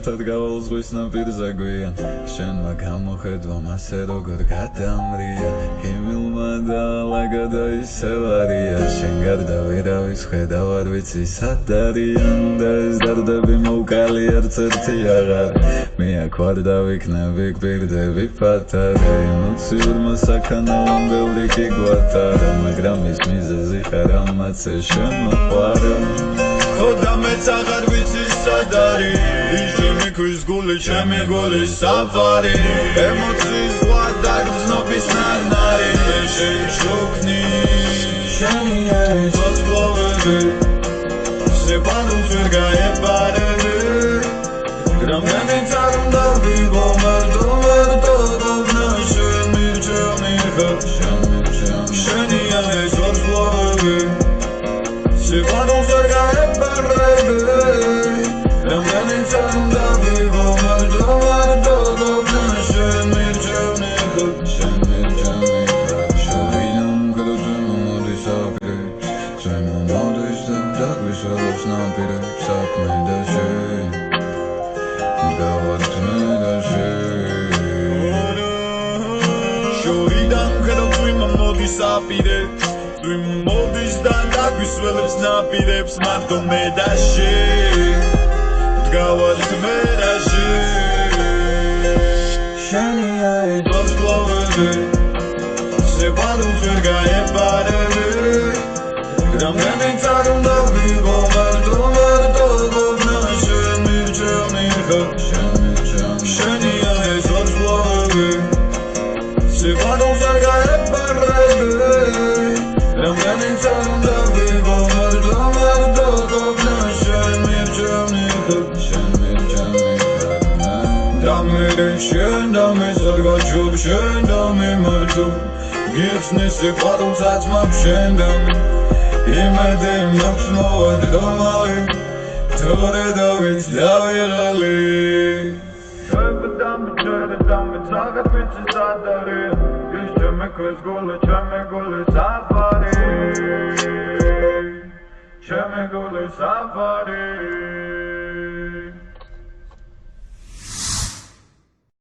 ერთად გავალ ზღვის ნაპირზე გვიან შენმა გამოხედვა მასე როგორ გადამრია ჰიმილმა დაალაგა და ისევ არია შენ გარდა ვერავის ხედავ არ ვიცი სად არიან და ეს დარდები მოუკალი არც ერთი აღარ მე აქ ვარ დავიქნები გვირდები პატარა ემოციურმა საქანელამ ბევრი კი გვატარა მაგრამ ის მიზეზი ხარ ამაცე შემოყვარა ხოდა მეც აღარ ვიცი სად არის Kuz gule chame gule safari Emocijas vada gznobis nari Leše šokni Shani eyes Od glove Se panu sverga je parede Gram meni tarum da vivo Merdo Dobnaše mirče mirha Shani eyes Od glove Se panu sverga je parede Gram meni tarum da Tu modis da dagvisvelებს ნაპირებს მარტო მე და შენ დგავართ მე და შენ შენი აიდოს გლოვები სევანუს ვერ გაეპარები რამდენიც არ უნდა ვიყო მარტო გობნა შენ მირჩევ მიხა შენი აიდოს გლოვები სევანუს ვერ გაეპარები Ramyanin sarında vivo Merdo Dobna Şen mirçem nikak Şen mirçem nikak Damirin şen dami sargaçup şen dami martum Gifnesi parum saçmap şen dami İmedim noksnovad domali Tore davit davirali Öbüdami çöre dami Zagat biçi zadari Gülçeme köz gole çeme gole safari Chame gole safari